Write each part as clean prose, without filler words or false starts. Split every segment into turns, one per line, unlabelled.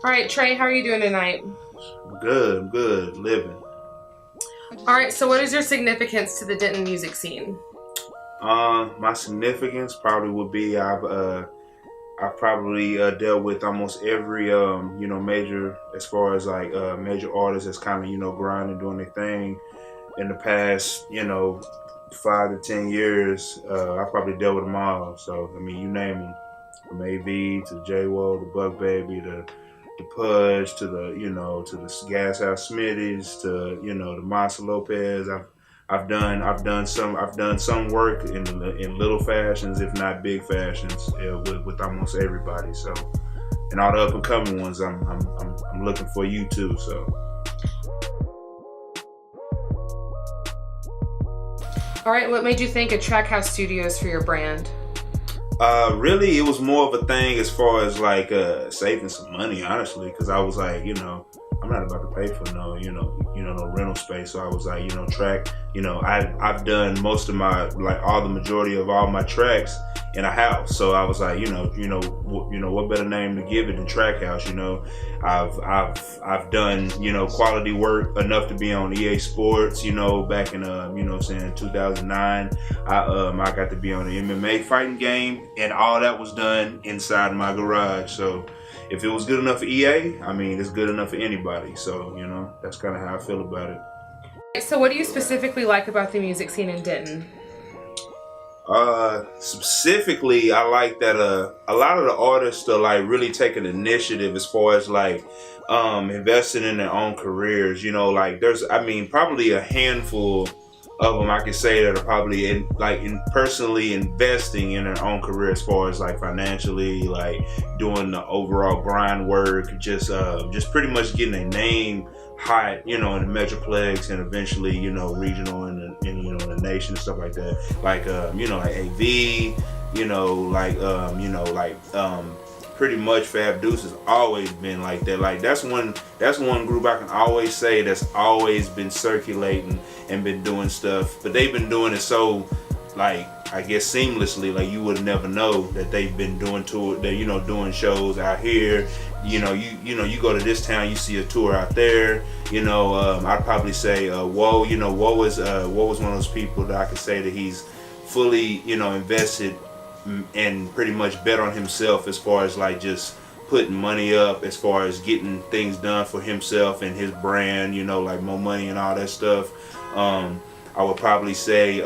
All right, Trey, how are you doing tonight?
Good, good, living.
All right, so what is your significance to the Denton music scene?
My significance probably would be I've probably dealt with almost every major as far as like major artists that's kind of grinding doing their thing in the past 5 to 10 years. I probably dealt with them all. So I mean, you name them, from AV to J Wo, the Buck Baby, the Pudge, to the Gas House Smitties, to the Monster Lopez. I've done some work in little fashions, if not big fashions, with almost everybody. So, and all the up and coming ones, I'm looking for you too. So.
All right, what made you think of Trackhouse Studios for your brand?
Really, it was more of a thing as far as like saving some money, honestly, because I was like, I'm not about to pay for no rental space. So I was like, track, I've done most of my, like, all the majority of all my tracks in a house. So I was like, what better name to give it than Track House? I've done quality work enough to be on EA Sports. Back in 2009, I got to be on the MMA fighting game, and all that was done inside my garage. So if it was good enough for EA, I mean, it's good enough for anybody. So that's kind of how I feel about it.
So what do you specifically like about the music scene in Denton?
Specifically, I like that a lot of the artists are like really taking initiative as far as like investing in their own careers. Like there's, I mean, probably a handful of them I can say that are probably in personally investing in their own career as far as like financially, like doing the overall grind work, just pretty much getting a name hot, in the Metroplex and eventually, regional and in the nation and stuff like that. Like like AV, pretty much Fab Deuce has always been like that. Like that's one group I can always say that's always been circulating and been doing stuff. But they've been doing it so, like, I guess seamlessly, like you would never know that they've been doing tour, that doing shows out here. You go to this town, you see a tour out there. I'd probably say Woe was one of those people that I could say that he's fully invested and pretty much bet on himself as far as like just putting money up, as far as getting things done for himself and his brand, like more money and all that stuff. I would probably say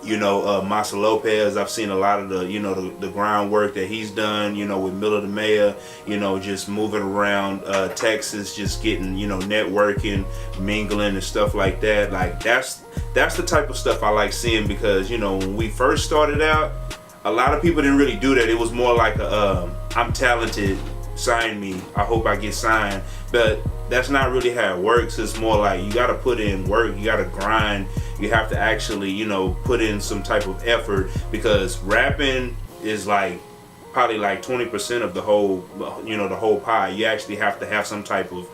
Masa Lopez. I've seen a lot of the groundwork that he's done, with Miller the Mayor, just moving around Texas, just getting, networking, mingling and stuff like that. Like that's the type of stuff I like seeing, because, when we first started out, a lot of people didn't really do that. It was more like I'm talented, sign me, I hope I get signed. But that's not really how it works. It's more like you gotta put in work, you gotta grind, you have to actually, put in some type of effort, because rapping is like probably like 20% of the whole, the whole pie. You actually have to have some type of,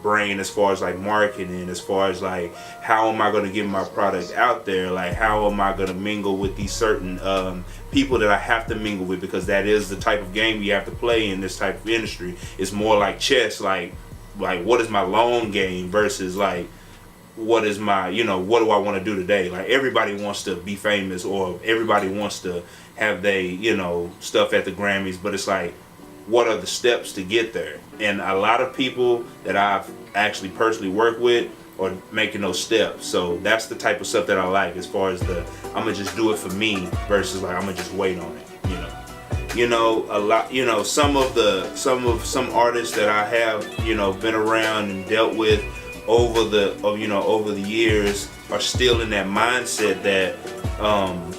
brain, as far as like marketing, as far as like how am I going to get my product out there, like how am I going to mingle with these certain people that I have to mingle with, because that is the type of game you have to play in this type of industry. It's more like chess, like what is my long game versus like what is my, what do I want to do today? Like everybody wants to be famous, or everybody wants to have they, stuff at the Grammys, but it's like, what are the steps to get there? And a lot of people that I've actually personally worked with are making those steps. So that's the type of stuff that I like, as far as I'm gonna just do it for me versus like I'm gonna just wait on it. A lot, some artists that I have, been around and dealt with over the years are still in that mindset that, I'm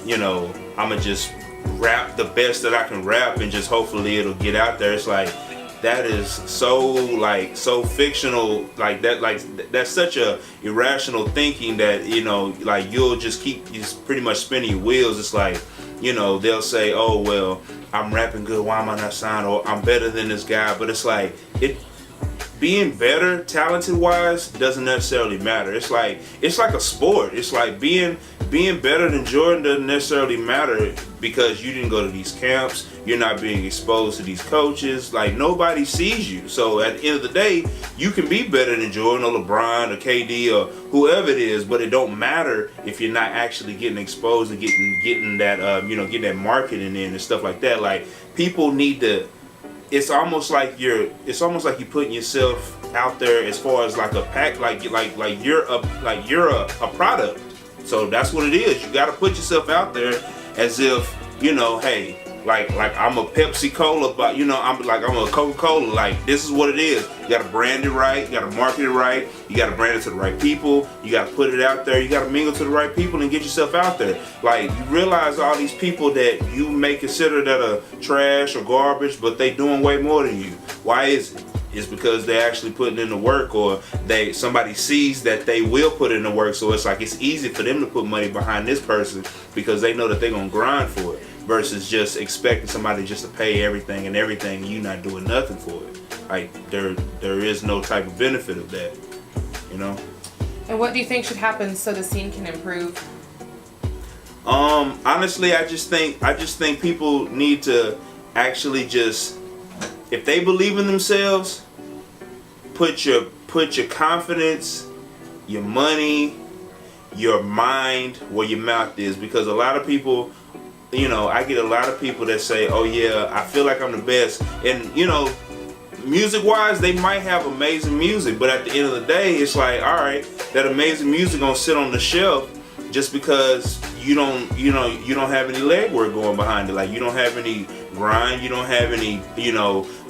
gonna just rap the best that I can rap and just hopefully it'll get out there. It's like, that is so fictional, like that's such a irrational thinking that, like you'll just keep pretty much spinning your wheels. It's like, they'll say, oh well, I'm rapping good, why am I not signed, or I'm better than this guy. But it's like, being better talented wise doesn't necessarily matter. It's like a sport. It's like being better than Jordan doesn't necessarily matter because you didn't go to these camps. You're not being exposed to these coaches. Like, nobody sees you. So at the end of the day, you can be better than Jordan or LeBron or KD or whoever it is, but it don't matter if you're not actually getting exposed and getting that getting that marketing in and stuff like that. Like, people need to. It's almost like you're putting yourself out there as far as like a pack, like you're a product. So that's what it is. You got to put yourself out there as if, hey, like I'm a Pepsi Cola, but I'm a Coca-Cola. Like, this is what it is. You got to brand it right. You got to market it right. You got to brand it to the right people. You got to put it out there. You got to mingle to the right people and get yourself out there. Like, you realize all these people that you may consider that are trash or garbage, but they doing way more than you. Why is it? It's because they're actually putting in the work, or somebody sees that they will put in the work. So it's like it's easy for them to put money behind this person because they know that they're gonna grind for it, versus just expecting somebody just to pay everything and you not doing nothing for it. Like, there is no type of benefit of that,
And what do you think should happen so the scene can improve?
Honestly, I just think people need to actually just, if they believe in themselves, put your confidence, your money, your mind where your mouth is. Because a lot of people, I get a lot of people that say, oh yeah, I feel like I'm the best. And music wise, they might have amazing music, but at the end of the day, it's like, all right, that amazing music gonna sit on the shelf just because you don't have any legwork going behind it. Like, you don't have any grind, you don't have any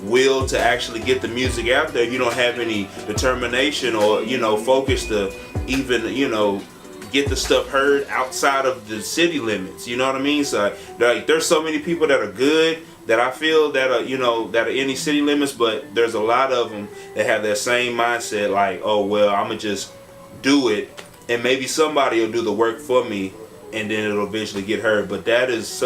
will to actually get the music out there. You don't have any determination or focus to even get the stuff heard outside of the city limits. You know what I mean? So like, there's so many people that are good that I feel that are that are in these city limits, but there's a lot of them that have that same mindset, like, oh well, I'm gonna just do it and maybe somebody will do the work for me and then it'll eventually get heard. But that's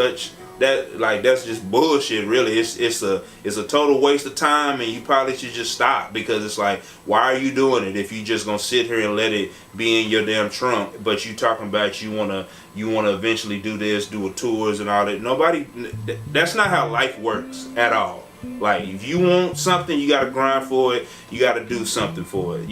just bullshit, really. It's a total waste of time, and you probably should just stop, because it's like, why are you doing it if you just gonna sit here and let it be in your damn trunk? But you talking about you wanna eventually do this, do tours and all that. That's not how life works at all. Like, if you want something, you gotta grind for it. You gotta do something for it.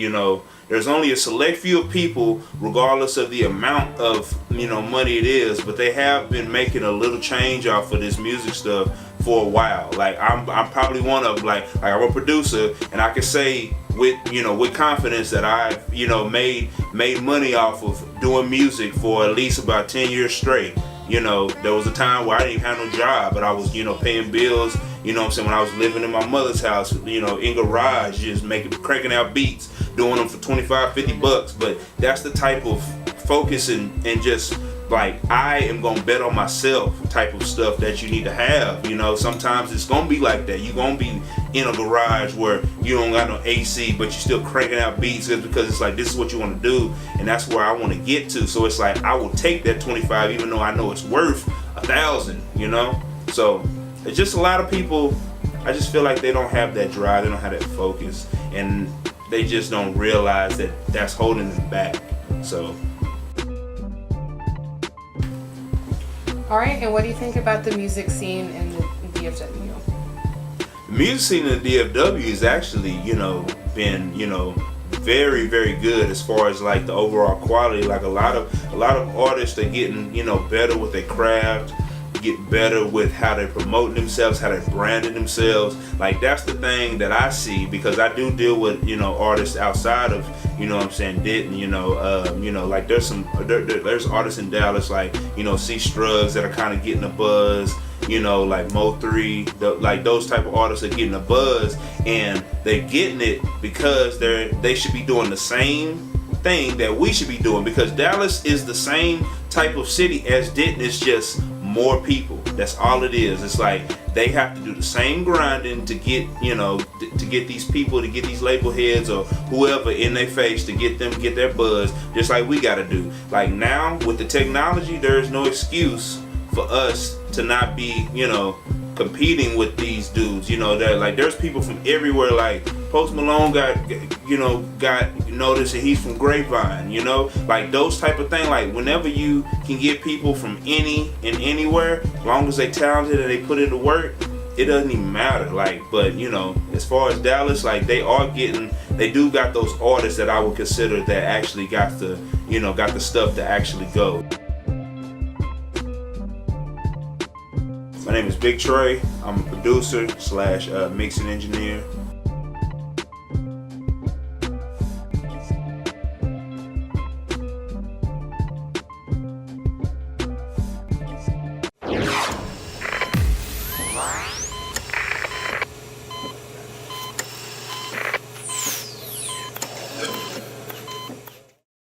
There's only a select few of people, regardless of the amount of money it is, but they have been making a little change off of this music stuff for a while. Like, I'm probably one of them. Like I'm a producer, and I can say with confidence that I've made money off of doing music for at least about 10 years straight. There was a time where I didn't even have no job, but I was paying bills. When I was living in my mother's house, in garage, just cranking out beats, doing them for $25-$50. But that's the type of focus and just like, I am gonna bet on myself type of stuff that you need to have. Sometimes it's gonna be like that. You're gonna be in a garage where you don't got no AC, but you're still cranking out beats because it's like, this is what you want to do, and that's where I want to get to. So it's like, I will take that 25 even though I know it's worth 1,000. So it's just a lot of people, I just feel like they don't have that drive, they don't have that focus, and they just don't realize that that's holding them back. So.
All right, and what do you think about the music scene in the DFW?
The music scene in the DFW has actually, been, very, very good as far as like the overall quality. Like, a lot of artists are getting, better with their craft, get better with how they promote themselves, how they branding themselves. Like, that's the thing that I see, because I do deal with artists outside of Denton. Like, there's artists in Dallas like C Strugs that are kind of getting a buzz. Like Mo3, like those type of artists are getting a buzz, and they're getting it because they should be doing the same thing that we should be doing, because Dallas is the same type of city as Denton. It's just more people. That's all it is. It's like they have to do the same grinding to get to get these people, to get these label heads or whoever in their face, to get their buzz, just like we got to do. Like, now with the technology, there is no excuse for us to not be competing with these dudes. You know, that like there's people from everywhere. Like Post Malone got noticed, and he's from Grapevine. You know, like those type of thing. Like whenever you can get people from anywhere, as long as they talented and they put in the work, it doesn't even matter. Like, but you know, as far as Dallas, like they do got those artists that I would consider that actually got the stuff to actually go. My name is Big Trey. I'm a producer / mixing engineer.